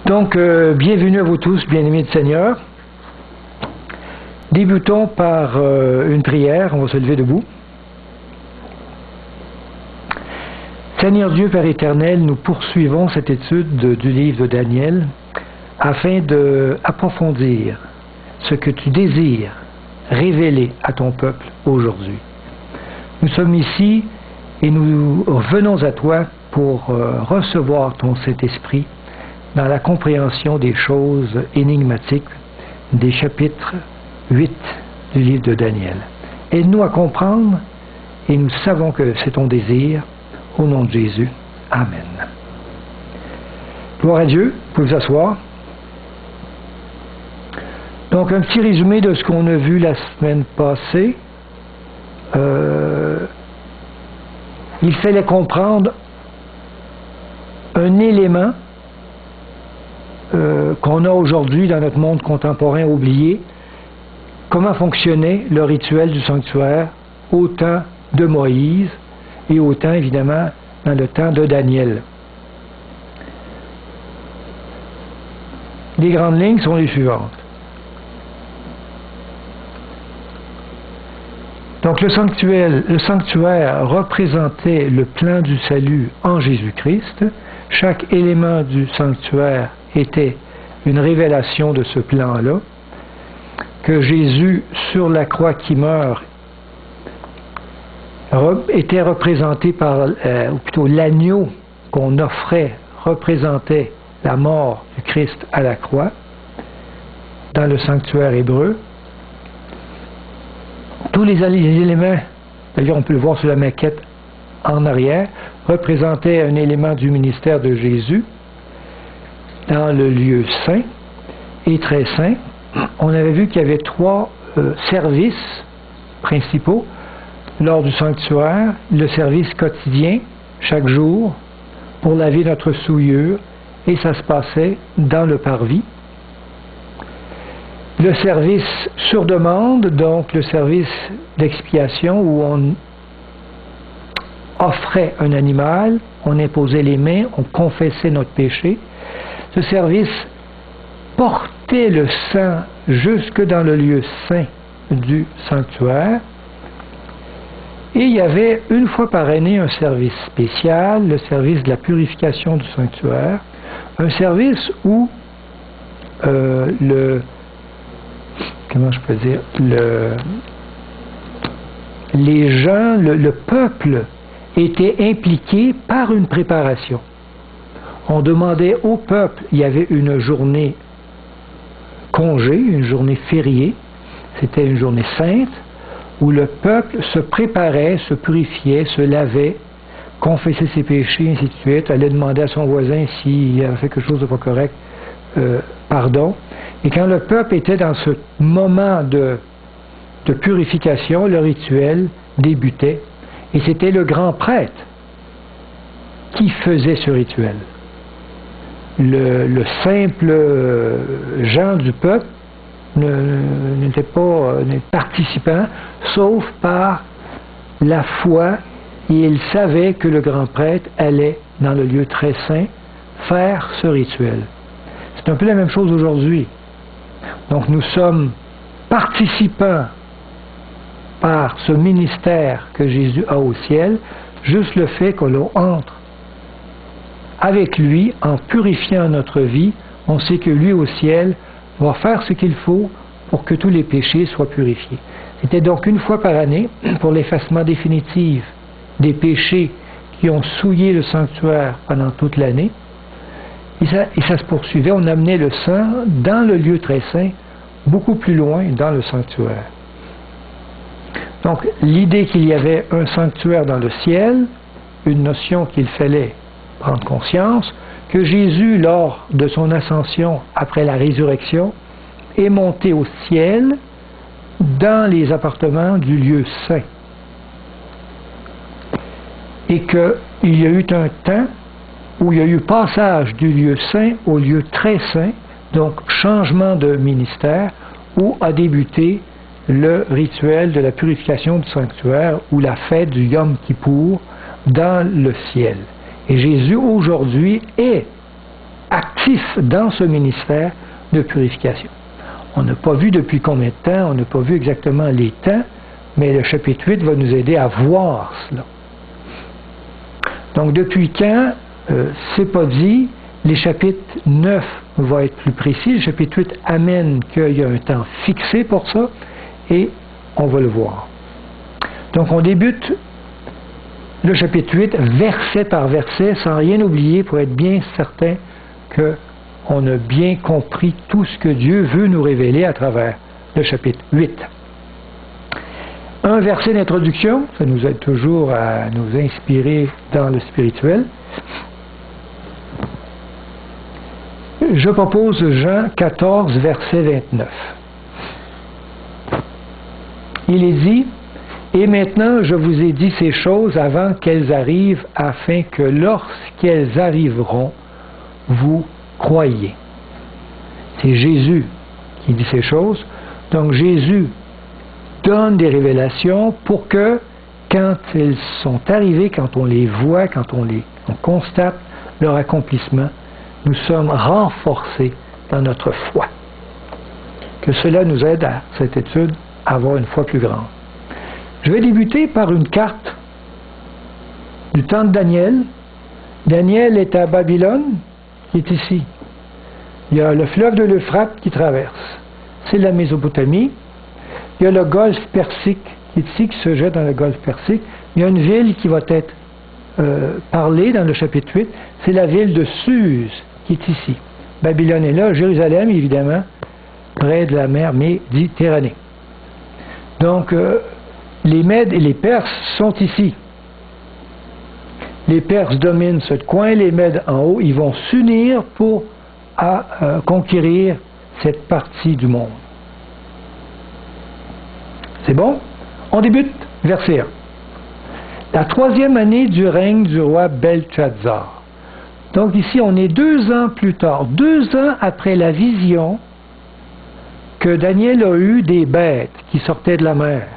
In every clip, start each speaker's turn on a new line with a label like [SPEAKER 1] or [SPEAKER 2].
[SPEAKER 1] Donc, bienvenue à vous tous, bien-aimés du Seigneur. Débutons par une prière, on va se lever debout. Seigneur Dieu, Père éternel, nous poursuivons cette étude du livre de Daniel afin d'approfondir ce que tu désires révéler à ton peuple aujourd'hui. Nous sommes ici et nous venons à toi pour recevoir ton Saint-Esprit dans la compréhension des choses énigmatiques des chapitres 8 du livre de Daniel. Aide-nous à comprendre et nous savons que c'est ton désir. Au nom de Jésus. Amen. Gloire à Dieu. Vous pouvez vous asseoir. Donc, un petit résumé de ce qu'on a vu la semaine passée. Il fallait comprendre un élément qu'on a aujourd'hui dans notre monde contemporain oublié, comment fonctionnait le rituel du sanctuaire au temps de Moïse et au temps, évidemment, dans le temps de Daniel. Les grandes lignes sont les suivantes. Donc le sanctuaire représentait le plan du salut en Jésus-Christ. Chaque élément du sanctuaire était une révélation de ce plan-là, que Jésus, sur la croix qui meurt, était représenté par, ou plutôt l'agneau qu'on offrait, représentait la mort du Christ à la croix, dans le sanctuaire hébreu. Tous les éléments, d'ailleurs on peut le voir sur la maquette en arrière, représentaient un élément du ministère de Jésus dans le lieu saint et très saint. On avait vu qu'il y avait trois services principaux lors du sanctuaire: le service quotidien, chaque jour, pour laver notre souillure, et ça se passait dans le parvis. Le service sur demande, donc le service d'expiation où on offrait un animal, on imposait les mains, on confessait notre péché. Ce service portait le sang jusque dans le lieu saint du sanctuaire. Et il y avait une fois par année un service spécial, le service de la purification du sanctuaire, un service où les gens, le peuple était impliqué par une préparation. On demandait au peuple, il y avait une journée congé, une journée fériée, c'était une journée sainte, où le peuple se préparait, se purifiait, se lavait, confessait ses péchés, ainsi de suite, allait demander à son voisin s'il avait fait quelque chose de pas correct, pardon. Et quand le peuple était dans ce moment de purification, le rituel débutait, et c'était le grand prêtre qui faisait ce rituel. Le simple gens du peuple n'était pas participant, sauf par la foi, et il savait que le grand prêtre allait dans le lieu très saint faire ce rituel. C'est un peu la même chose aujourd'hui. Donc nous sommes participants par ce ministère que Jésus a au ciel, juste le fait que l'on entre avec lui en purifiant notre vie, on sait que lui au ciel va faire ce qu'il faut pour que tous les péchés soient purifiés. C'était donc une fois par année pour l'effacement définitif des péchés qui ont souillé le sanctuaire pendant toute l'année. Et ça se poursuivait, on amenait le sang dans le lieu très saint, beaucoup plus loin dans le sanctuaire. Donc l'idée qu'il y avait un sanctuaire dans le ciel, une notion qu'il fallait prendre conscience, que Jésus, lors de son ascension après la résurrection, est monté au ciel dans les appartements du lieu saint. Et qu'il y a eu un temps où il y a eu passage du lieu saint au lieu très saint, donc changement de ministère, où a débuté le rituel de la purification du sanctuaire ou la fête du Yom Kippour dans le ciel. Et Jésus aujourd'hui est actif actif dans ce ministère de purification. On n'a pas vu depuis combien de temps, on n'a pas vu exactement les temps, mais le chapitre 8 va nous aider à voir cela. Donc depuis quand, c'est pas dit. Les chapitres 9 vont être plus précis. Le chapitre 8 amène qu'il y a un temps fixé pour ça, et on va le voir. Donc on débute le chapitre 8, verset par verset, sans rien oublier, pour être bien certain qu'on a bien compris tout ce que Dieu veut nous révéler à travers le chapitre 8. Un verset d'introduction, ça nous aide toujours à nous inspirer dans le spirituel. Je propose Jean 14, verset 29. Il est dit: « Et maintenant je vous ai dit ces choses avant qu'elles arrivent, afin que lorsqu'elles arriveront, vous croyiez. » C'est Jésus qui dit ces choses. Donc Jésus donne des révélations pour que, quand elles sont arrivées, quand on les voit, quand on constate leur accomplissement, nous sommes renforcés dans notre foi. Que cela nous aide à cette étude à avoir une foi plus grande. Je vais débuter par une carte du temps de Daniel. Daniel est à Babylone, qui est ici. Il y a le fleuve de l'Euphrate qui traverse. C'est la Mésopotamie. Il y a le golfe Persique qui est ici, qui se jette dans le golfe Persique. Il y a une ville qui va être parlée dans le chapitre 8. C'est la ville de Suse qui est ici. Babylone est là. Jérusalem, évidemment, près de la mer Méditerranée. Donc, les Mèdes et les Perses sont ici. Les Perses dominent ce coin, les Mèdes en haut. Ils vont s'unir pour conquérir cette partie du monde. C'est bon? On débute, verset 1. La 3e année du règne du roi Belchazzar. Donc ici, on est 2 ans plus tard, 2 ans après la vision que Daniel a eue des bêtes qui sortaient de la mer.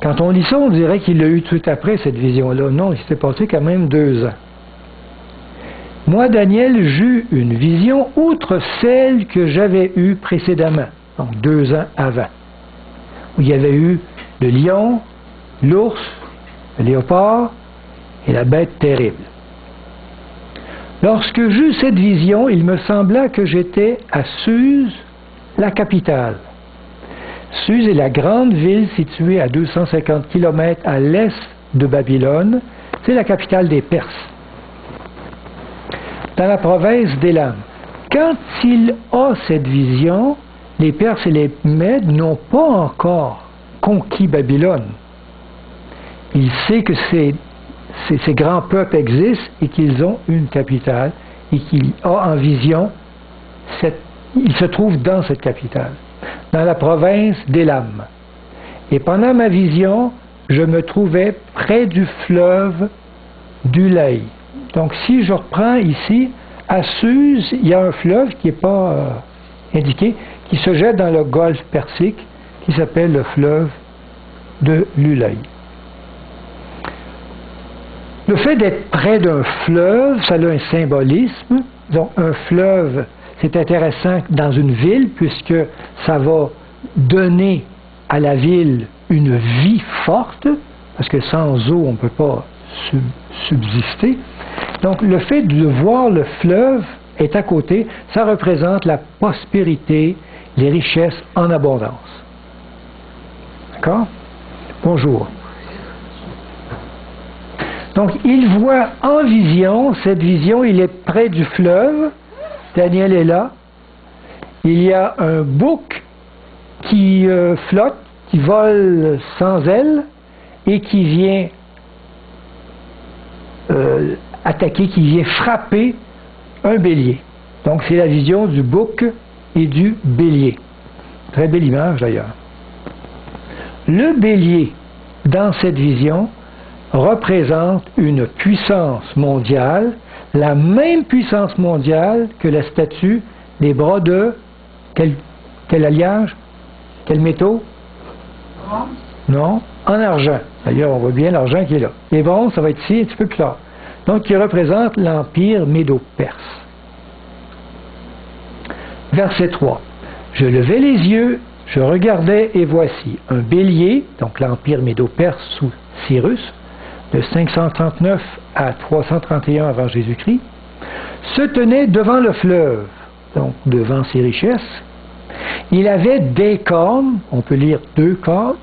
[SPEAKER 1] Quand on lit ça, on dirait qu'il l'a eu tout après, cette vision-là. Non, il s'était passé quand même 2 ans. Moi, Daniel, j'eus une vision outre celle que j'avais eue précédemment, donc 2 ans avant, où il y avait eu le lion, l'ours, le léopard et la bête terrible. Lorsque j'eus cette vision, il me sembla que j'étais à Suse, la capitale. Suse est la grande ville située à 250 km à l'est de Babylone. C'est la capitale des Perses, dans la province d'Élam. Quand il a cette vision, les Perses et les Mèdes n'ont pas encore conquis Babylone. Il sait que ces grands peuples existent et qu'ils ont une capitale et qu'il a en vision, il se trouve dans cette capitale, dans la province d'Élam. Et pendant ma vision, je me trouvais près du fleuve d'Ulaï. Donc si je reprends ici, à Suse, il y a un fleuve qui n'est pas indiqué, qui se jette dans le golfe Persique, qui s'appelle le fleuve de l'Ulaï. Le fait d'être près d'un fleuve, ça a un symbolisme. Donc un fleuve, c'est intéressant dans une ville, puisque ça va donner à la ville une vie forte, parce que sans eau, on ne peut pas subsister. Donc le fait de voir le fleuve est à côté, ça représente la prospérité, les richesses en abondance. D'accord? Bonjour. Donc il voit en vision, cette vision, il est près du fleuve, Daniel est là, il y a un bouc qui flotte, qui vole sans aile et qui vient attaquer, qui vient frapper un bélier. Donc c'est la vision du bouc et du bélier. Très belle image d'ailleurs. Le bélier, dans cette vision, représente une puissance mondiale, la même puissance mondiale que la statue des bras de quel alliage? Quel métaux? Non, en argent. D'ailleurs, on voit bien l'argent qui est là. Les bronzes, ça va être ici un petit peu plus tard. Donc, qui représente l'empire médo-perse. Verset 3. Je levai les yeux, je regardais et voici un bélier, donc l'empire médo-perse sous Cyrus, de 539 à 331 avant Jésus-Christ, se tenait devant le fleuve, donc devant ses richesses. Il avait des cornes, on peut lire 2 cornes.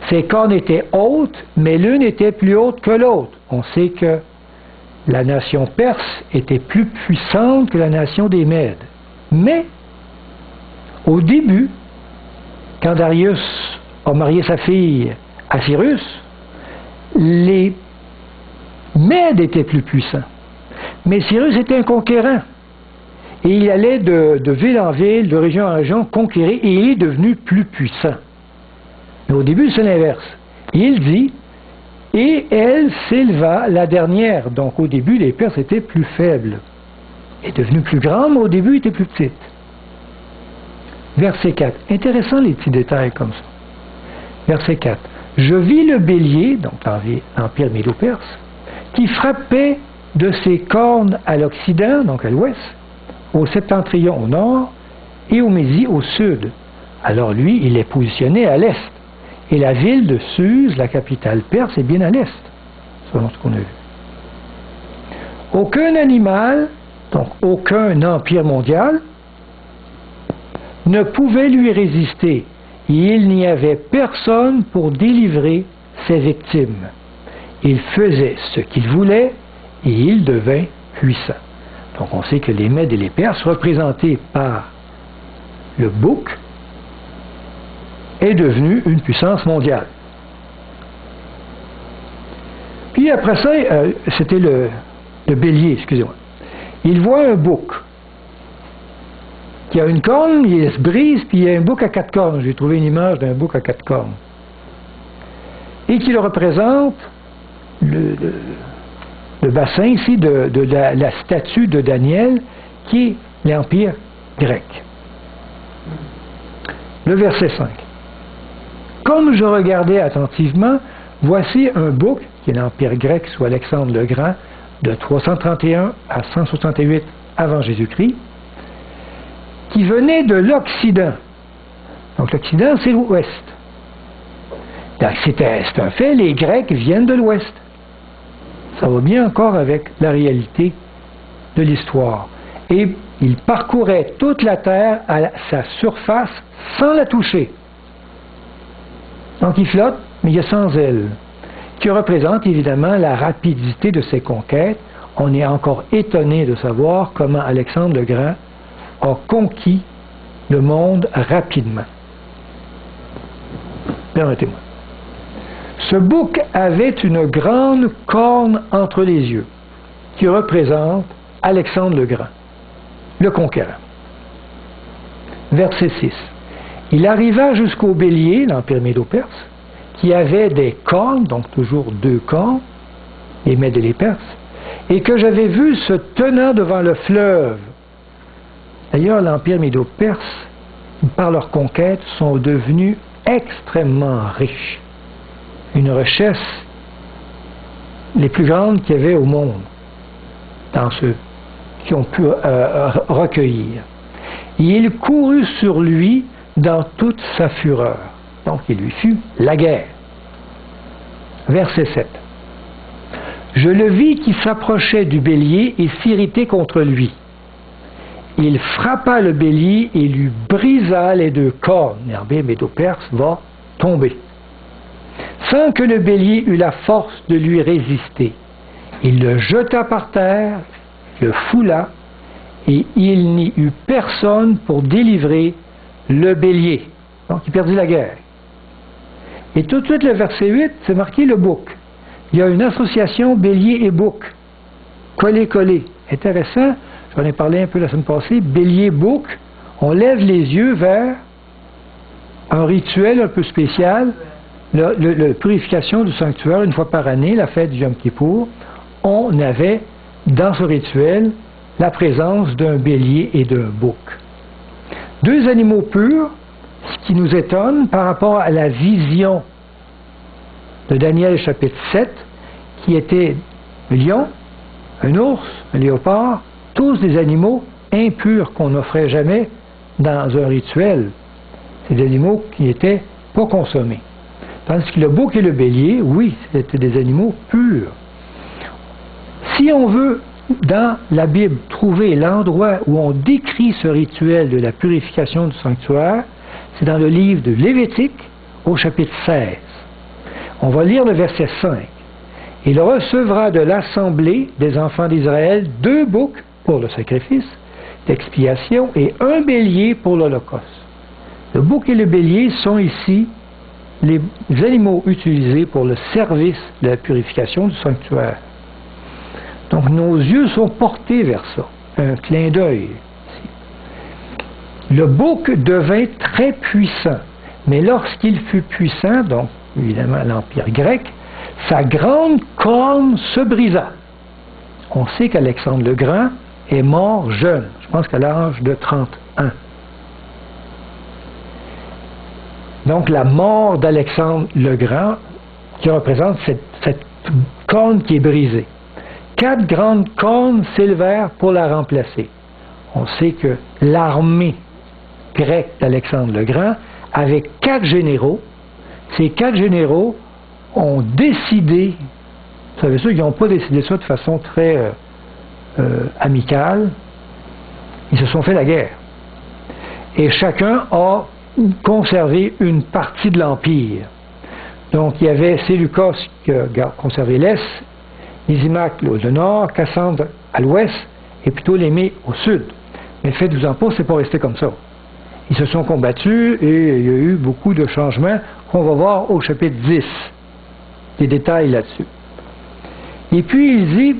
[SPEAKER 1] Ces cornes étaient hautes, mais l'une était plus haute que l'autre. On sait que la nation perse était plus puissante que la nation des Mèdes. Mais, au début, quand Darius a marié sa fille à Cyrus, les Mèdes étaient plus puissants. Mais Cyrus était un conquérant. Et il allait de ville en ville, de région en région, conquérir, et il est devenu plus puissant. Mais au début, c'est l'inverse. Il dit, et elle s'éleva la dernière. Donc au début, les Perses étaient plus faibles. Elle est devenue plus grande, mais au début, elle était plus petite. Verset 4. Intéressant les petits détails comme ça. Verset 4. Je vis le bélier, donc l'empire médo-perse, qui frappait de ses cornes à l'Occident, donc à l'ouest, au septentrion au nord, et au Médie au sud. Alors lui, il est positionné à l'est. Et la ville de Suse, la capitale perse, est bien à l'est, selon ce qu'on a vu. Aucun animal, donc aucun empire mondial, ne pouvait lui résister. Et il n'y avait personne pour délivrer ses victimes. Il faisait ce qu'il voulait et il devint puissant. Donc on sait que les Mèdes et les Perses, représentés par le bouc, est devenu une puissance mondiale. Puis après ça, c'était le bélier, excusez-moi. Il voit un bouc qui a une corne, il se brise, puis il y a un bouc à 4 cornes. J'ai trouvé une image d'un bouc à 4 cornes. Et qui le représente, le bassin ici de la statue de Daniel, qui est l'Empire grec. Le verset 5. Comme je regardais attentivement, voici un bouc, qui est l'Empire grec sous Alexandre le Grand, de 331 à 168 avant Jésus-Christ, qui venait de l'Occident. Donc l'Occident, c'est l'Ouest. C'est un fait, les Grecs viennent de l'Ouest. Ça va bien encore avec la réalité de l'histoire. Et il parcourait toute la terre à sa surface sans la toucher. Donc il flotte, mais il est sans ailes, qui représente évidemment la rapidité de ses conquêtes. On est encore étonné de savoir comment Alexandre le Grand a conquis le monde rapidement. Permettez-moi. Ce bouc avait une grande corne entre les yeux, qui représente Alexandre le Grand, le conquérant. Verset 6. Il arriva jusqu'au bélier, l'empire médo-perse, qui avait des cornes, donc toujours 2 cornes, les Mèdes et les Perses, et que j'avais vu se tenant devant le fleuve. D'ailleurs, l'empire médo-perse, par leur conquête, sont devenus extrêmement riches. Une richesse les plus grandes qu'il y avait au monde, dans ceux qui ont pu recueillir. Et il courut sur lui dans toute sa fureur. Donc il lui fut la guerre. Verset 7. Je le vis qui s'approchait du bélier et s'irritait contre lui. Il frappa le bélier et lui brisa les 2 cornes. L'empire médo-perse va tomber. Sans que le bélier eût la force de lui résister. Il le jeta par terre, le foula, et il n'y eut personne pour délivrer le bélier. Donc il perdit la guerre. Et tout de suite, le verset 8, c'est marqué le bouc. Il y a une association bélier et bouc. Collé. Intéressant, j'en ai parlé un peu la semaine passée. Bélier-bouc, on lève les yeux vers un rituel un peu spécial, la purification du sanctuaire, une fois par année, la fête du Yom Kippour. On avait dans ce rituel la présence d'un bélier et d'un bouc. 2 animaux purs, ce qui nous étonne par rapport à la vision de Daniel chapitre 7, qui était un lion, un ours, un léopard, tous des animaux impurs qu'on n'offrait jamais dans un rituel. C'est des animaux qui n'étaient pas consommés. Tandis que le bouc et le bélier, oui, c'était des animaux purs. Si on veut, dans la Bible, trouver l'endroit où on décrit ce rituel de la purification du sanctuaire, c'est dans le livre de Lévitique, au chapitre 16. On va lire le verset 5. « Il recevra de l'assemblée des enfants d'Israël 2 boucs pour le sacrifice d'expiation et 1 bélier pour l'holocauste. » Le bouc et le bélier sont ici les animaux utilisés pour le service de la purification du sanctuaire. Donc nos yeux sont portés vers ça, un clin d'œil. Le bouc devint très puissant, mais lorsqu'il fut puissant, donc évidemment l'Empire grec, sa grande corne se brisa. On sait qu'Alexandre le Grand est mort jeune, je pense qu'à l'âge de 31. Donc la mort d'Alexandre le Grand, qui représente cette corne qui est brisée. 4 grandes cornes s'élevèrent pour la remplacer. On sait que l'armée grecque d'Alexandre le Grand avait 4 généraux. Ces 4 généraux ont décidé, vous savez ça, ils n'ont pas décidé ça de façon très amicale. Ils se sont fait la guerre. Et chacun a conservé une partie de l'Empire. Donc il y avait Séleucos qui a conservé l'Est, Lysimaque au nord, Cassandre à l'ouest, et Ptolémée au sud. Mais faites-vous en pas, c'est pas resté comme ça. Ils se sont combattus et il y a eu beaucoup de changements qu'on va voir au chapitre 10. Des détails là-dessus. Et puis il dit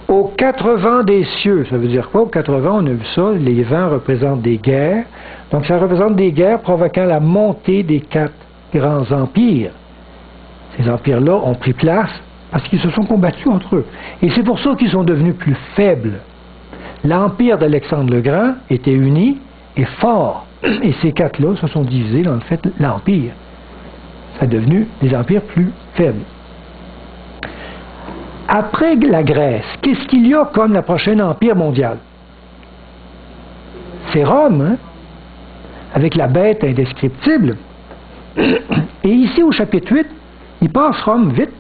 [SPEAKER 1] aux 4 vents des cieux. Ça veut dire quoi? Aux 4 vents, on a vu ça, les vents représentent des guerres. Donc ça représente des guerres provoquant la montée des 4 grands empires. Ces empires-là ont pris place parce qu'ils se sont combattus entre eux. Et c'est pour ça qu'ils sont devenus plus faibles. L'empire d'Alexandre le Grand était uni et fort. Et ces 4-là se sont divisés dans le fait l'empire. Ça a devenu des empires plus faibles. Après la Grèce, qu'est-ce qu'il y a comme le prochain empire mondial? C'est Rome, hein? Avec la bête indescriptible. Et ici, au chapitre 8, il passe Rome vite,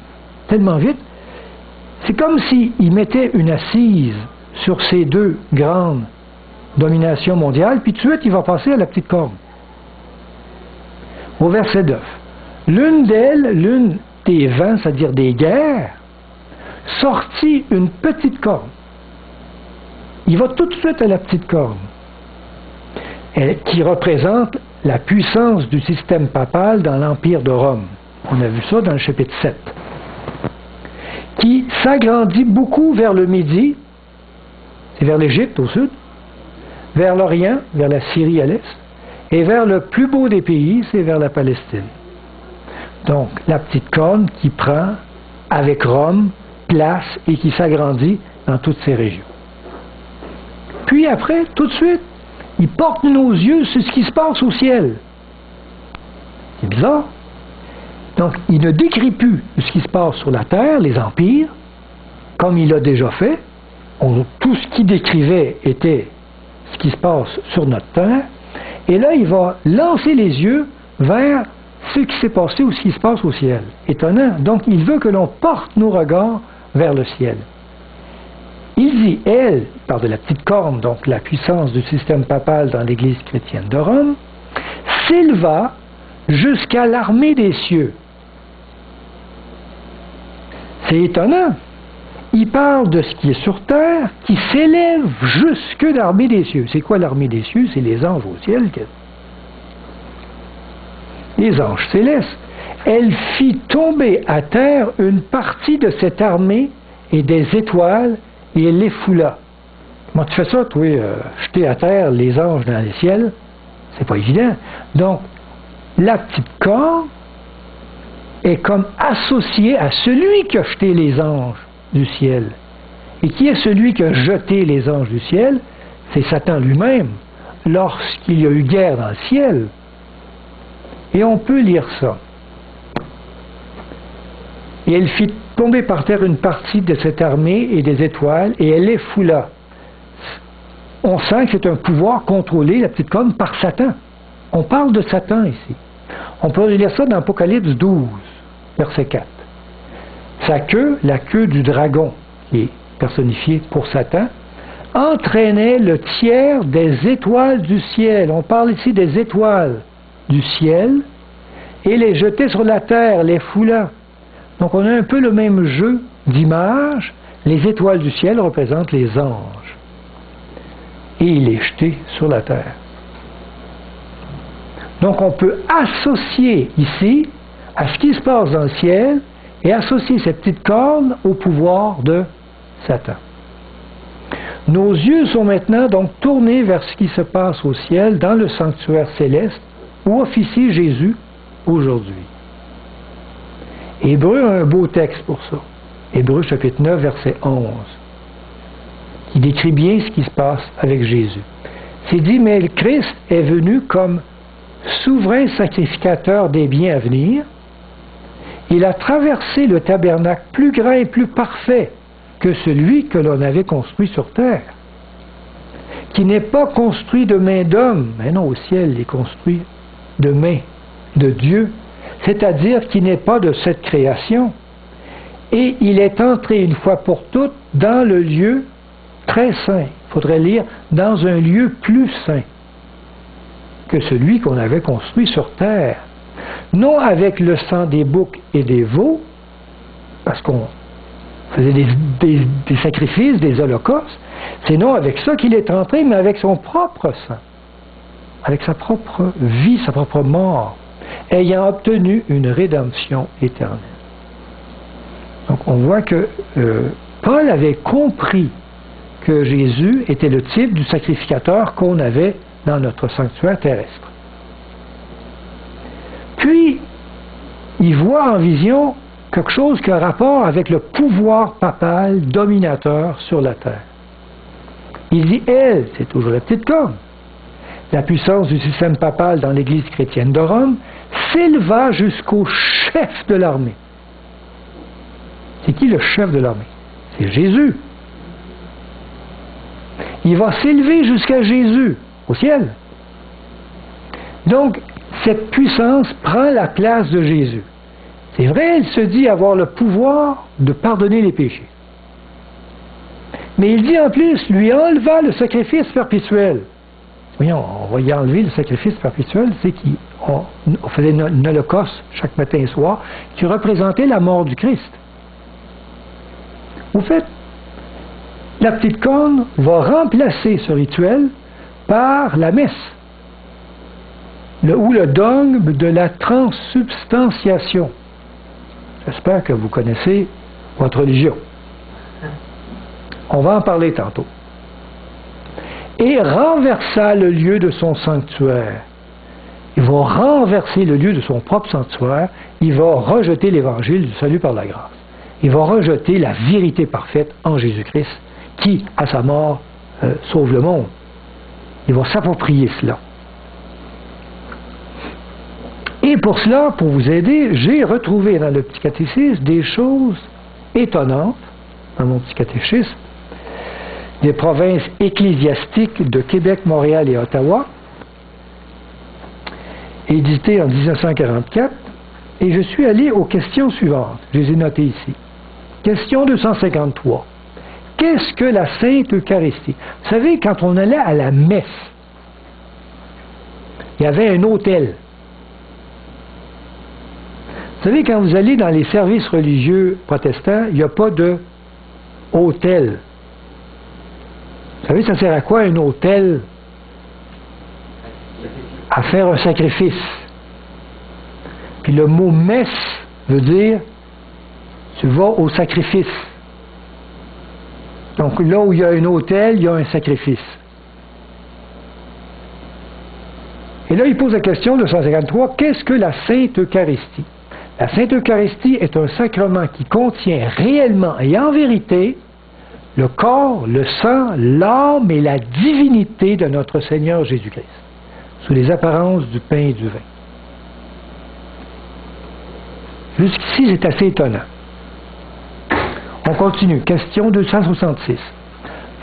[SPEAKER 1] tellement vite. C'est comme s'il mettait une assise sur ces 2 grandes dominations mondiales, puis tout de suite, il va passer à la petite corne. Au verset 9. L'une des vents, c'est-à-dire des guerres, sortit une petite corne. Il va tout de suite à la petite corne, qui représente la puissance du système papal dans l'Empire de Rome. On a vu ça dans le chapitre 7. Qui s'agrandit beaucoup vers le Midi, c'est vers l'Égypte au sud, vers l'Orient, vers la Syrie à l'est, et vers le plus beau des pays, c'est vers la Palestine. Donc, la petite corne qui prend, avec Rome, place et qui s'agrandit dans toutes ces régions. Puis après, tout de suite, il porte nos yeux sur ce qui se passe au ciel. C'est bizarre. Donc, il ne décrit plus ce qui se passe sur la terre, les empires, comme il l'a déjà fait. Tout ce qu'il décrivait était ce qui se passe sur notre terre. Et là, il va lancer les yeux vers ce qui s'est passé ou ce qui se passe au ciel. Étonnant. Donc, il veut que l'on porte nos regards vers le ciel. Il dit, elle, par de la petite corne, donc la puissance du système papal dans l'Église chrétienne de Rome, s'éleva jusqu'à l'armée des cieux. C'est étonnant. Il parle de ce qui est sur terre, qui s'élève jusque l'armée des cieux. C'est quoi l'armée des cieux? C'est les anges au ciel. Les anges célestes. Elle fit tomber à terre une partie de cette armée et des étoiles, et elle les foula. Comment tu fais ça, toi, jeter à terre les anges dans les ciels? C'est pas évident. Donc, la petite corne est comme associée à celui qui a jeté les anges du ciel. Et qui est celui qui a jeté les anges du ciel? C'est Satan lui-même, lorsqu'il y a eu guerre dans le ciel. Et on peut lire ça. Et elle fit tomber par terre une partie de cette armée et des étoiles, et elle les foula. on sent que c'est un pouvoir contrôlé, la petite corne, par Satan. On parle de Satan ici. On peut lire ça dans Apocalypse 12, verset 4. Sa queue, la queue du dragon, qui est personnifiée pour Satan, entraînait le tiers des étoiles du ciel. On parle ici des étoiles du ciel, et les jetait sur la terre, les foulant. Donc on a un peu le même jeu d'image. Les étoiles du ciel représentent les anges. Et il est jeté sur la terre. Donc on peut associer ici à ce qui se passe dans le ciel et associer cette petite corne au pouvoir de Satan. Nos yeux sont maintenant donc tournés vers ce qui se passe au ciel dans le sanctuaire céleste où officie Jésus aujourd'hui. Hébreu a un beau texte pour ça. Hébreu chapitre 9, verset 11, qui décrit bien ce qui se passe avec Jésus. C'est dit, mais le Christ est venu comme souverain sacrificateur des biens à venir. Il a traversé le tabernacle plus grand et plus parfait que celui que l'on avait construit sur terre, qui n'est pas construit de main d'homme, mais non, au ciel, il est construit de main de Dieu, c'est-à-dire qui n'est pas de cette création. Et il est entré une fois pour toutes dans le lieu très saint. Il faudrait lire dans un lieu plus saint que celui qu'on avait construit sur terre. Non avec le sang des boucs et des veaux, parce qu'on faisait des sacrifices, des holocaustes, c'est non avec ça qu'il est entré, mais avec son propre sang, avec sa propre vie, sa propre mort, ayant obtenu une rédemption éternelle. Donc on voit que Paul avait compris que Jésus était le type du sacrificateur qu'on avait dans notre sanctuaire terrestre. Puis, il voit en vision quelque chose qui a rapport avec le pouvoir papal dominateur sur la terre. Il dit, elle, c'est toujours la petite corne, la puissance du système papal dans l'Église chrétienne de Rome s'éleva jusqu'au chef de l'armée. C'est qui le chef de l'armée? C'est Jésus. Il va s'élever jusqu'à Jésus, au ciel. Donc, cette puissance prend la place de Jésus. C'est vrai, il se dit avoir le pouvoir de pardonner les péchés. Mais il dit en plus, lui enleva le sacrifice perpétuel. Voyons, on va y enlever le sacrifice perpétuel, c'est qu'on faisait une holocauste chaque matin et soir qui représentait la mort du Christ. Au fait, la petite corne va remplacer ce rituel par la messe, ou le dogme de la transsubstantiation. J'espère que vous connaissez votre religion. On va en parler tantôt. Et renversa le lieu de son sanctuaire. Il va renverser le lieu de son propre sanctuaire. Il va rejeter l'évangile du salut par la grâce. Il va rejeter la vérité parfaite en Jésus-Christ qui, à sa mort, sauve le monde. Il va s'approprier cela. Et pour cela, pour vous aider, j'ai retrouvé dans le petit catéchisme des choses étonnantes, dans mon petit catéchisme, des provinces ecclésiastiques de Québec, Montréal et Ottawa, édité en 1944, et je suis allé aux questions suivantes. Je les ai notées ici. Question 253. Qu'est-ce que la Sainte Eucharistie? Vous savez, quand on allait à la messe, il y avait un autel. Vous savez, quand vous allez dans les services religieux protestants, il n'y a pas de autel. Vous savez, ça sert à quoi un autel? À faire un sacrifice. Puis le mot messe veut dire tu vas au sacrifice. Donc là où il y a un autel, il y a un sacrifice. Et là, il pose la question de 153, qu'est-ce que la Sainte Eucharistie? La Sainte Eucharistie est un sacrement qui contient réellement et en vérité le corps, le sang, l'âme et la divinité de notre Seigneur Jésus-Christ, sous les apparences du pain et du vin. Jusqu'ici, c'est assez étonnant. On continue. Question 266.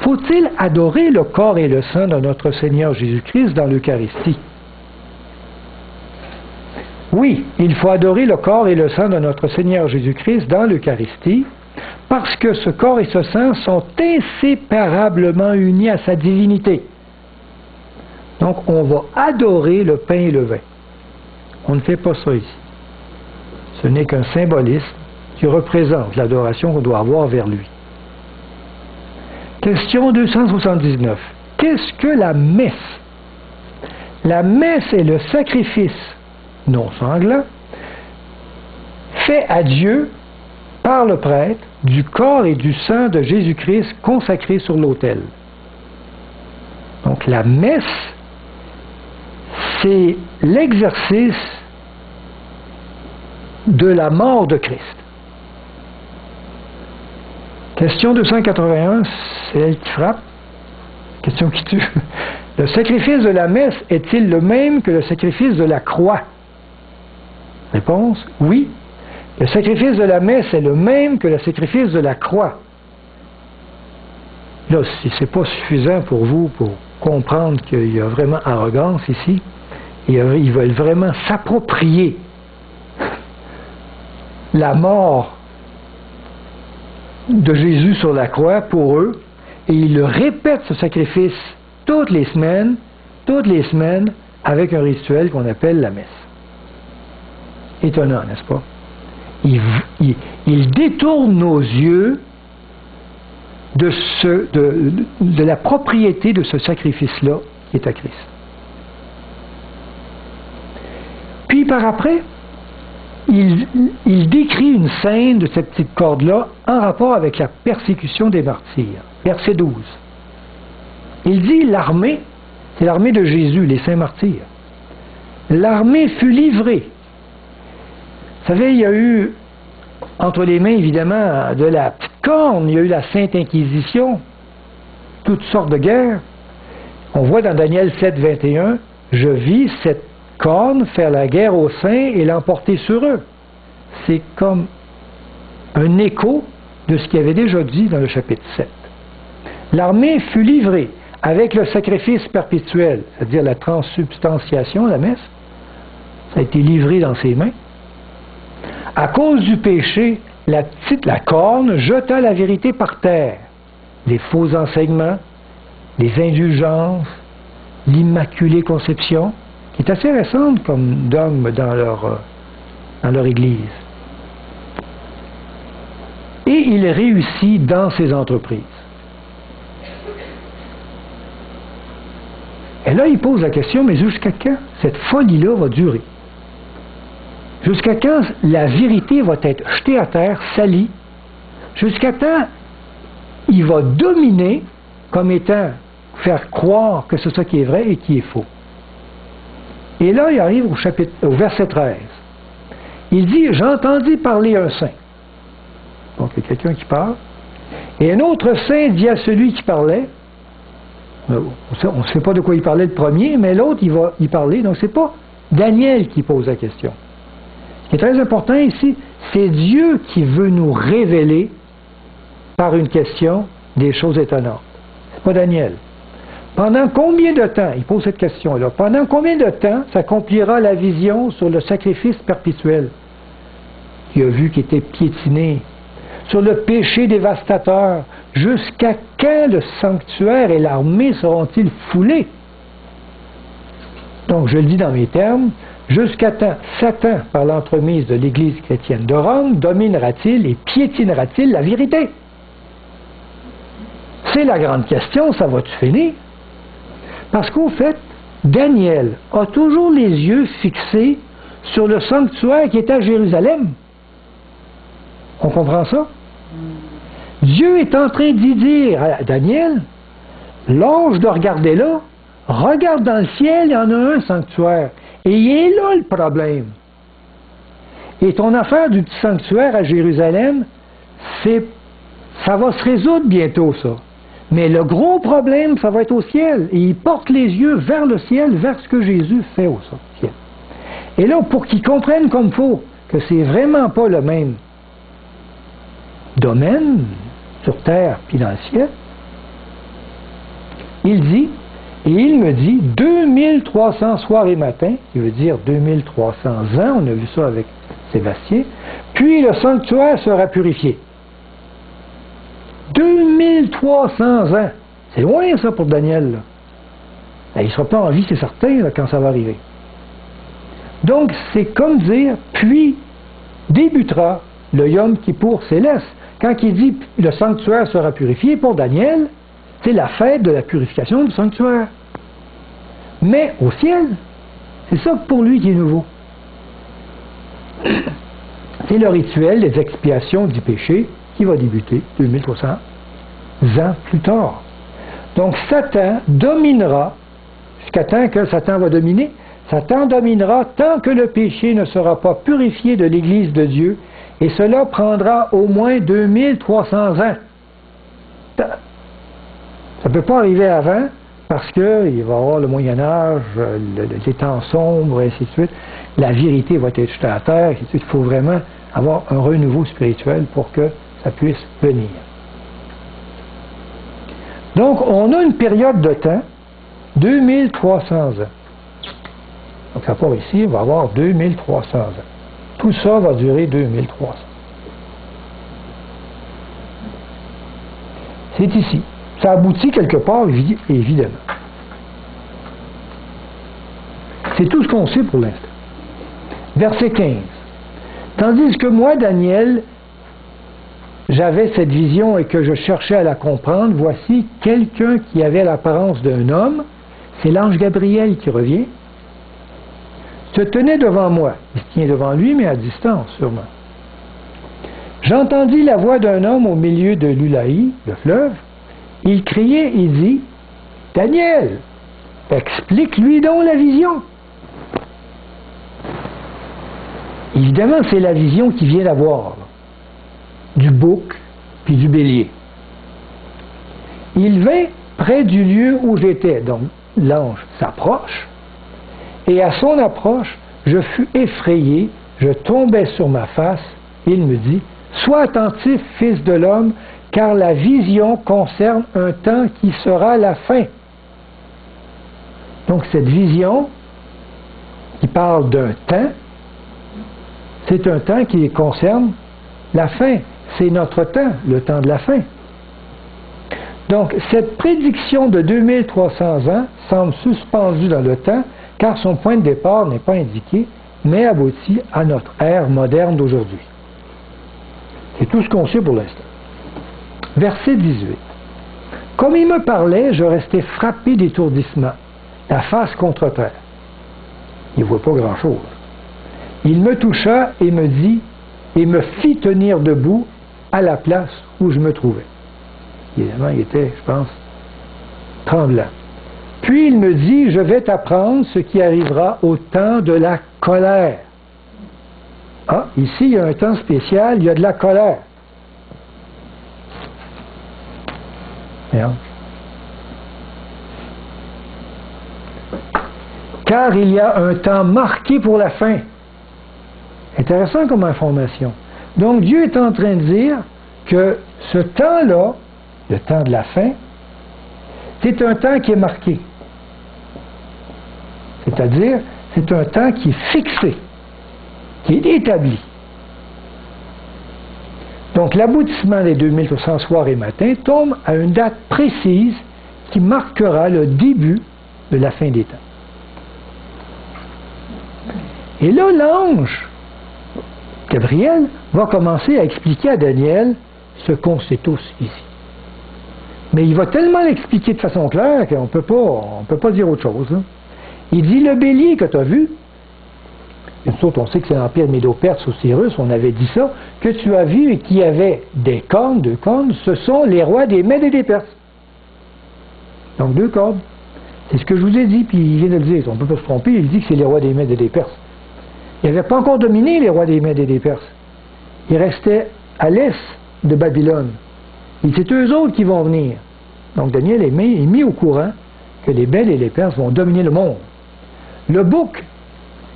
[SPEAKER 1] Faut-il adorer le corps et le sang de notre Seigneur Jésus-Christ dans l'Eucharistie? Oui, il faut adorer le corps et le sang de notre Seigneur Jésus-Christ dans l'Eucharistie, parce que ce corps et ce sang sont inséparablement unis à sa divinité. Donc, on va adorer le pain et le vin. On ne fait pas ça ici. Ce n'est qu'un symbolisme qui représente l'adoration qu'on doit avoir vers lui. Question 279. Qu'est-ce que la messe? La messe est le sacrifice non sanglant fait à Dieu par le prêtre du corps et du sang de Jésus-Christ consacré sur l'autel. Donc la messe, c'est l'exercice de la mort de Christ. Question 281, c'est elle qui frappe. Question qui tue. Le sacrifice de la messe est-il le même que le sacrifice de la croix? Réponse, oui. Le sacrifice de la messe est le même que le sacrifice de la croix. Là, si ce n'est pas suffisant pour vous pour comprendre qu'il y a vraiment arrogance ici, ils veulent vraiment s'approprier la mort de Jésus sur la croix pour eux, et ils le répètent ce sacrifice toutes les semaines, avec un rituel qu'on appelle la messe. Étonnant, n'est-ce pas? Il détourne nos yeux de la propriété de ce sacrifice-là qui est à Christ. Puis par après, il décrit une scène de cette petite corde-là en rapport avec la persécution des martyrs. Verset 12. Il dit, l'armée, c'est l'armée de Jésus, les saints martyrs. L'armée fut livrée. Vous savez, il y a eu, entre les mains, évidemment, de la petite corne, il y a eu la Sainte Inquisition, toutes sortes de guerres. On voit dans Daniel 7, 21, je vis cette corne faire la guerre aux saints et l'emporter sur eux. C'est comme un écho de ce qu'il avait déjà dit dans le chapitre 7. L'armée fut livrée avec le sacrifice perpétuel, c'est-à-dire la transsubstantiation, la messe. Ça a été livré dans ses mains. À cause du péché, la corne jeta la vérité par terre. Les faux enseignements, les indulgences, l'immaculée conception, qui est assez récente comme dogme dans leur Église. Et il réussit dans ses entreprises. Et là, il pose la question, mais jusqu'à quand cette folie-là va durer? Jusqu'à quand la vérité va être jetée à terre, salie? Jusqu'à quand il va dominer comme étant, faire croire que c'est ça qui est vrai et qui est faux? Et là, il arrive au verset 13. Il dit, j'entendis parler un saint. Donc, il y a quelqu'un qui parle. Et un autre saint dit à celui qui parlait, on ne sait pas de quoi il parlait le premier, mais l'autre, il va y parler. Donc, ce n'est pas Daniel qui pose la question. Ce qui est très important ici, c'est Dieu qui veut nous révéler, par une question, des choses étonnantes. Ce n'est pas Daniel. Pendant combien de temps, il pose cette question-là, pendant combien de temps s'accomplira la vision sur le sacrifice perpétuel qu'il a vu qui était piétiné, sur le péché dévastateur, jusqu'à quand le sanctuaire et l'armée seront-ils foulés? Donc, je le dis dans mes termes, jusqu'à temps, Satan, par l'entremise de l'Église chrétienne de Rome, dominera-t-il et piétinera-t-il la vérité? C'est la grande question, ça va-tu finir? Parce qu'au fait, Daniel a toujours les yeux fixés sur le sanctuaire qui est à Jérusalem. On comprend ça? Dieu est en train d'y dire à Daniel, l'ange de regarder là, regarde dans le ciel, il y en a un sanctuaire. Et il est là le problème. Et ton affaire du petit sanctuaire à Jérusalem, ça va se résoudre bientôt, ça. Mais le gros problème, ça va être au ciel. Et il porte les yeux vers le ciel, vers ce que Jésus fait au ciel. Et là, pour qu'ils comprennent comme il faut que c'est vraiment pas le même domaine sur terre puis dans le ciel, il dit, et il me dit, 2300 soirs et matins, qui veut dire 2300 ans, on a vu ça avec Sébastien, puis le sanctuaire sera purifié. 2300 ans. C'est loin ça pour Daniel. Là. Ben, il ne sera pas en vie, c'est certain, là, quand ça va arriver. Donc, c'est comme dire, puis débutera le Yom Kippour céleste. Quand il dit le sanctuaire sera purifié, pour Daniel, c'est la fête de la purification du sanctuaire. Mais au ciel, c'est ça pour lui qui est nouveau. C'est le rituel des expiations du péché qui va débuter 2300 ans plus tard. Donc Satan dominera, jusqu'à temps que Satan va dominer, Satan dominera tant que le péché ne sera pas purifié de l'Église de Dieu, et cela prendra au moins 2300 ans. Ça ne peut pas arriver avant, parce qu'il va y avoir le Moyen-Âge, les temps sombres, et ainsi de suite. La vérité va être jetée à terre, et ainsi de suite. Il faut vraiment avoir un renouveau spirituel pour que ça puisse venir. Donc, on a une période de temps, 2300 ans. Donc, ça part ici, on va avoir 2300 ans. Tout ça va durer 2300. C'est ici. Ça aboutit quelque part, évidemment. C'est tout ce qu'on sait pour l'instant. Verset 15. Tandis que moi, Daniel, j'avais cette vision et que je cherchais à la comprendre, voici quelqu'un qui avait l'apparence d'un homme, c'est l'ange Gabriel qui revient, se tenait devant moi. Il se tient devant lui, mais à distance, sûrement. J'entendis la voix d'un homme au milieu de l'Ulaï, le fleuve. Il criait, il dit, « Daniel, explique-lui donc la vision. » Évidemment, c'est la vision qu'il vient d'avoir, du bouc puis du bélier. Il vint près du lieu où j'étais. Donc, l'ange s'approche, et à son approche, je fus effrayé, je tombai sur ma face, et il me dit, « Sois attentif, fils de l'homme, car la vision concerne un temps qui sera la fin. » Donc cette vision qui parle d'un temps, c'est un temps qui concerne la fin. C'est notre temps, le temps de la fin. Donc cette prédiction de 2300 ans semble suspendue dans le temps, car son point de départ n'est pas indiqué, mais aboutit à notre ère moderne d'aujourd'hui. C'est tout ce qu'on sait pour l'instant. Verset 18. Comme il me parlait, je restais frappé d'étourdissement, la face contre terre. Il ne voit pas grand-chose. Il me toucha et me dit, et me fit tenir debout à la place où je me trouvais. Évidemment, il était, je pense, tremblant. Puis il me dit, je vais t'apprendre ce qui arrivera au temps de la colère. Ah, ici, il y a un temps spécial, il y a de la colère. Car il y a un temps marqué pour la fin. Intéressant comme information. Donc Dieu est en train de dire que ce temps-là, le temps de la fin, c'est un temps qui est marqué. C'est-à-dire, c'est un temps qui est fixé, qui est établi. Donc l'aboutissement des 2300 soirs et matins tombe à une date précise qui marquera le début de la fin des temps. Et là, l'ange Gabriel va commencer à expliquer à Daniel ce qu'on sait tous ici. Mais il va tellement l'expliquer de façon claire qu'on ne peut pas dire autre chose. Hein. Il dit, le bélier que tu as vu, et nous autres, on sait que c'est l'Empire médo-perse ou Cyrus, on avait dit ça, que tu as vu et qui avait des cornes, 2 cornes, ce sont les rois des Mèdes et des Perses. Donc 2 cornes. C'est ce que je vous ai dit, puis il vient de le dire. On ne peut pas se tromper, il dit que c'est les rois des Mèdes et des Perses. Il n'avait pas encore dominé les rois des Mèdes et des Perses. Ils restaient à l'est de Babylone. Et c'est eux autres qui vont venir. Donc Daniel est mis au courant que les Mèdes et les Perses vont dominer le monde. Le bouc,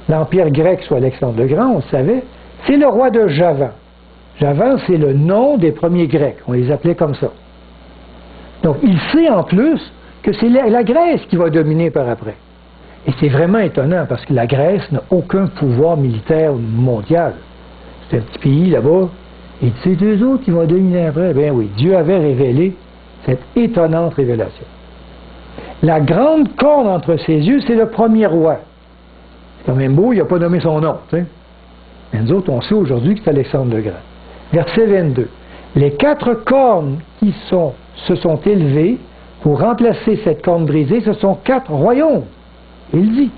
[SPEAKER 1] l'Empire grec sous Alexandre le Grand, on le savait, c'est le roi de Javan. Javan, c'est le nom des premiers Grecs. On les appelait comme ça. Donc, il sait en plus que c'est la Grèce qui va dominer par après. Et c'est vraiment étonnant parce que la Grèce n'a aucun pouvoir militaire mondial. C'est un petit pays là-bas. Et c'est eux autres qui vont dominer après. Ben oui, Dieu avait révélé cette étonnante révélation. La grande corne entre ses yeux, c'est le premier roi. C'est quand même beau, il n'a pas nommé son nom. T'sais. Mais nous autres, on sait aujourd'hui que c'est Alexandre le Grand. Verset 22. Les 4 cornes qui se sont élevées pour remplacer cette corne brisée, ce sont 4 royaumes. Il dit.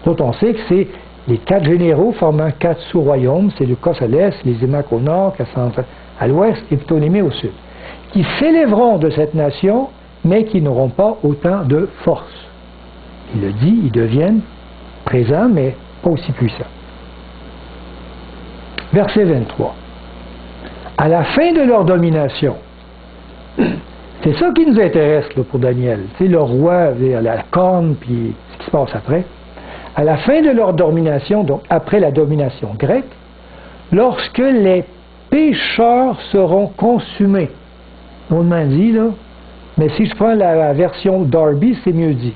[SPEAKER 1] Donc on sait que c'est les 4 généraux formant 4 sous-royaumes, c'est Lucas à l'est, les Émacs au nord, Cassandre à l'ouest et Ptolémée au sud, qui s'élèveront de cette nation, mais qui n'auront pas autant de force. Il le dit, ils deviennent présents, mais pas aussi puissants. Verset 23. À la fin de leur domination, c'est ça qui nous intéresse là, pour Daniel. C'est le roi, la corne, puis ce qui se passe après. À la fin de leur domination, donc après la domination grecque, lorsque les pécheurs seront consumés. Autrement dit, là, mais si je prends la version Darby, c'est mieux dit.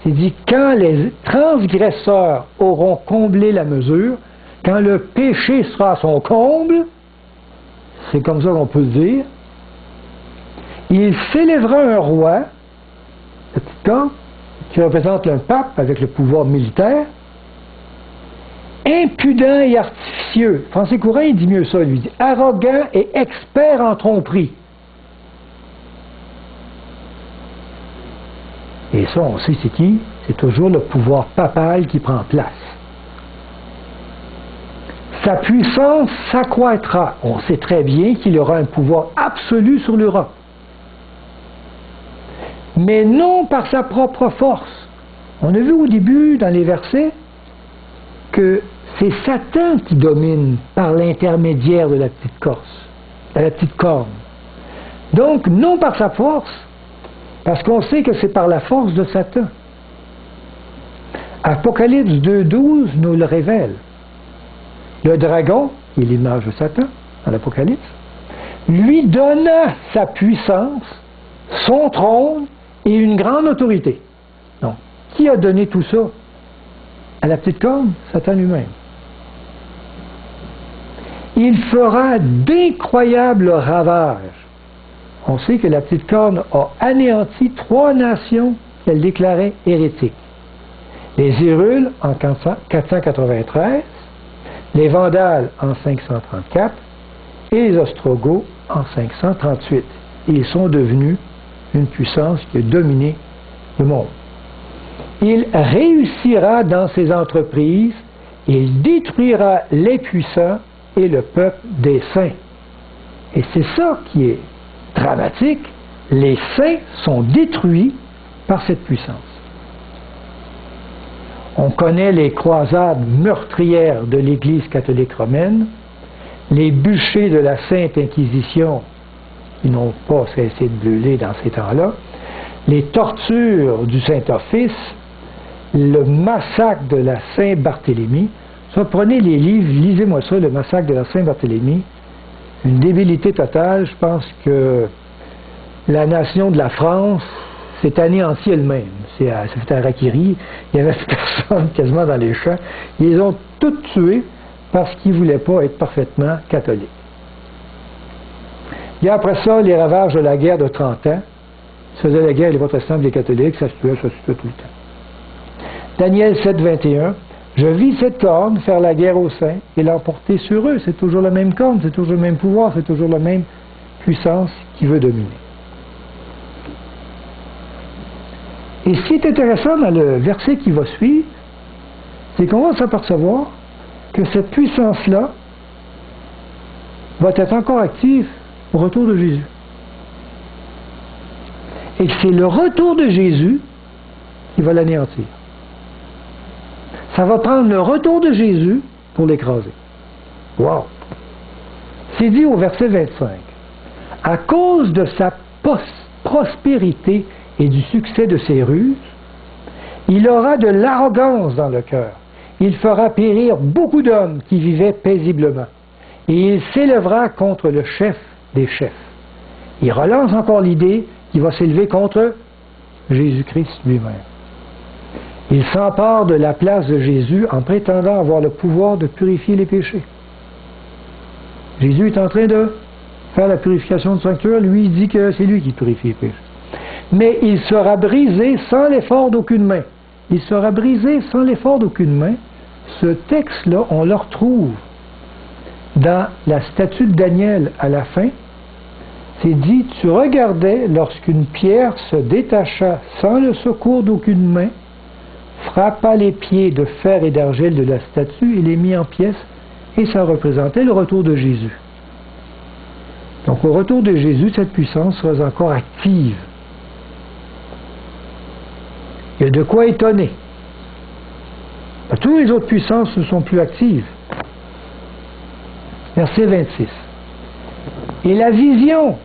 [SPEAKER 1] C'est dit, quand les transgresseurs auront comblé la mesure, quand le péché sera à son comble, c'est comme ça qu'on peut le dire, il s'élèvera un roi, le petit camp, qui représente un pape avec le pouvoir militaire, impudent et artificieux. Français courant, il dit mieux ça, lui dit, arrogant et expert en tromperie. Et ça, on sait c'est qui? C'est toujours le pouvoir papal qui prend place. Sa puissance s'accroîtra. On sait très bien qu'il aura un pouvoir absolu sur l'Europe. Mais non par sa propre force. On a vu au début, dans les versets, que c'est Satan qui domine par l'intermédiaire de la petite corne. Donc, non par sa force, parce qu'on sait que c'est par la force de Satan. Apocalypse 2.12 nous le révèle. Le dragon, qui est l'image de Satan, dans l'Apocalypse, lui donna sa puissance, son trône et une grande autorité. Donc, qui a donné tout ça à la petite corne? Satan lui-même. Il fera d'incroyables ravages. On sait que la petite corne a anéanti 3 nations qu'elle déclarait hérétiques. Les Hérules en 493, les Vandales en 534 et les Ostrogoths en 538. Et ils sont devenus une puissance qui a dominé le monde. Il réussira dans ses entreprises, il détruira les puissants et le peuple des saints. Et c'est ça qui est dramatique. Les saints sont détruits par cette puissance. On connaît les croisades meurtrières de l'Église catholique romaine, les bûchers de la Sainte Inquisition qui n'ont pas cessé de brûler dans ces temps-là, les tortures du Saint-Office, le massacre de la Saint-Barthélemy. Ça, prenez les livres, lisez-moi ça, le massacre de la Saint-Barthélemy. Une débilité totale. Je pense que la nation de la France s'est anéantie elle-même. C'est fait un harakiri. Il y avait personne quasiment dans les champs. Ils les ont toutes tués parce qu'ils ne voulaient pas être parfaitement catholiques. Il y a après ça les ravages de la guerre de 30 ans. Ils faisaient la guerre les protestants et les catholiques, ça se tuait tout le temps. Daniel 7, 21. Je vis cette corne faire la guerre aux saints et l'emporter sur eux. C'est toujours la même corne, c'est toujours le même pouvoir, c'est toujours la même puissance qui veut dominer. Et ce qui est intéressant dans le verset qui va suivre, c'est qu'on va s'apercevoir que cette puissance-là va être encore active au retour de Jésus. Et c'est le retour de Jésus qui va l'anéantir. Ça va prendre le retour de Jésus pour l'écraser. Wow! C'est dit au verset 25. À cause de sa prospérité et du succès de ses ruses, il aura de l'arrogance dans le cœur. Il fera périr beaucoup d'hommes qui vivaient paisiblement. Et il s'élèvera contre le chef des chefs. Il relance encore l'idée qu'il va s'élever contre Jésus-Christ lui-même. Il s'empare de la place de Jésus en prétendant avoir le pouvoir de purifier les péchés. Jésus est en train de faire la purification du sanctuaire, lui il dit que c'est lui qui purifie les péchés. Mais il sera brisé sans l'effort d'aucune main. Il sera brisé sans l'effort d'aucune main. Ce texte-là, on le retrouve dans la statue de Daniel à la fin. C'est dit, tu regardais lorsqu'une pierre se détacha sans le secours d'aucune main, frappa les pieds de fer et d'argile de la statue et les mit en pièces, et ça représentait le retour de Jésus. Donc au retour de Jésus, cette puissance sera encore active. Il y a de quoi étonner. Toutes les autres puissances ne sont plus actives. Verset 26. Et la vision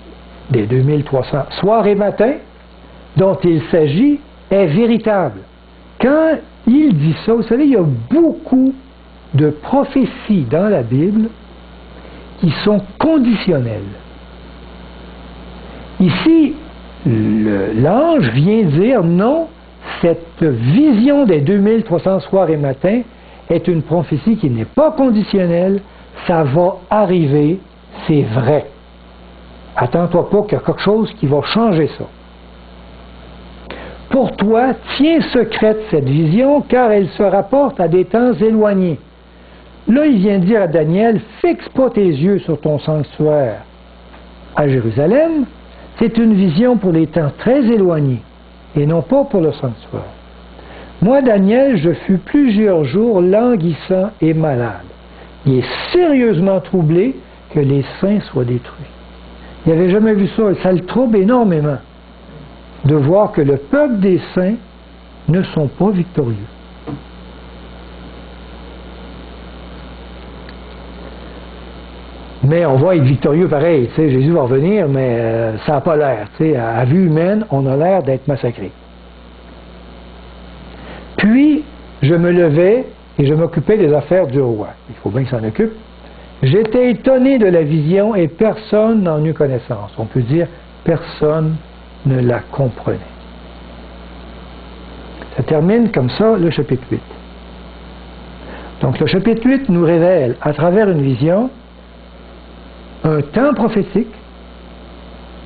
[SPEAKER 1] des 2300 soir et matin dont il s'agit est véritable. Quand il dit ça, vous savez, il y a beaucoup de prophéties dans la Bible qui sont conditionnelles. Ici, l'ange vient dire non, cette vision des 2300 soirs et matins est une prophétie qui n'est pas conditionnelle, ça va arriver, c'est vrai. Attends-toi pas qu'il y a quelque chose qui va changer ça. Pour toi, tiens secrète cette vision, car elle se rapporte à des temps éloignés. Là, il vient dire à Daniel, fixe pas tes yeux sur ton sanctuaire à Jérusalem, c'est une vision pour les temps très éloignés, et non pas pour le sanctuaire. Moi, Daniel, je fus plusieurs jours languissant et malade. Il est sérieusement troublé que les saints soient détruits. Il n'avait jamais vu ça, et ça le trouble énormément de voir que le peuple des saints ne sont pas victorieux. Mais on va être victorieux pareil, tu sais, Jésus va revenir, mais ça n'a pas l'air, tu sais, à vue humaine, on a l'air d'être massacré. Puis, je me levai et je m'occupais des affaires du roi. Il faut bien qu'il s'en occupe. J'étais étonné de la vision et personne n'en eut connaissance. On peut dire, personne ne la comprenait. Ça termine comme ça le chapitre 8. Donc le chapitre 8 nous révèle, à travers une vision, un temps prophétique.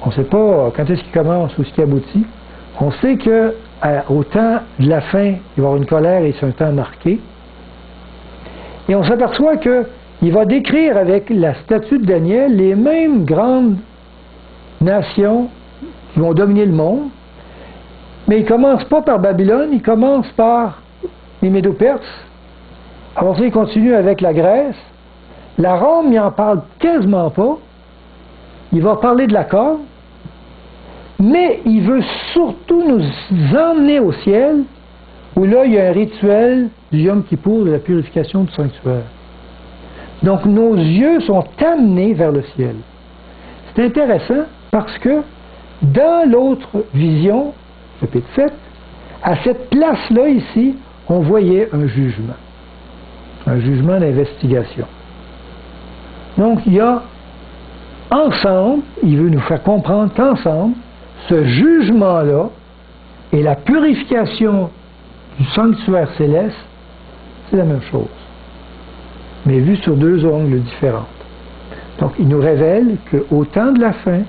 [SPEAKER 1] On ne sait pas quand est-ce qu'il commence ou ce qui aboutit. On sait qu'au temps de la fin, il va y avoir une colère et c'est un temps marqué. Et on s'aperçoit qu'il va décrire avec la statue de Daniel les mêmes grandes nations qui vont dominer le monde. Mais il ne commence pas par Babylone, il commence par les Médo-Perses. Après ça, il continue avec la Grèce. La Rome, il n'en parle quasiment pas. Il va parler de la corne. Mais il veut surtout nous emmener au ciel, où là, il y a un rituel du Yom Kippour de la purification du sanctuaire. Donc, nos yeux sont amenés vers le ciel. C'est intéressant parce que dans l'autre vision, chapitre 7, à cette place-là ici, on voyait un jugement d'investigation. Donc, il y a ensemble, il veut nous faire comprendre qu'ensemble, ce jugement-là et la purification du sanctuaire céleste, c'est la même chose, mais vu sur deux angles différents. Donc, il nous révèle qu'au temps de la fin,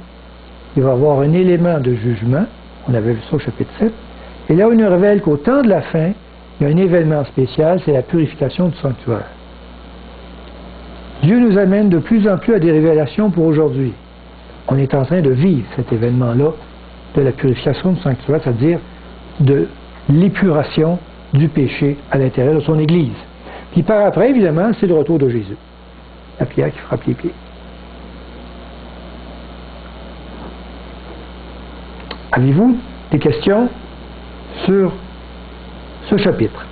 [SPEAKER 1] il va y avoir un élément de jugement, on avait vu ça au chapitre 7, et là, il nous révèle qu'au temps de la fin, il y a un événement spécial, c'est la purification du sanctuaire. Dieu nous amène de plus en plus à des révélations pour aujourd'hui. On est en train de vivre cet événement-là de la purification du sanctuaire, c'est-à-dire de l'épuration du péché à l'intérieur de son Église. Puis par après, évidemment, c'est le retour de Jésus. La pierre qui frappe les pieds. Avez-vous des questions sur ce chapitre?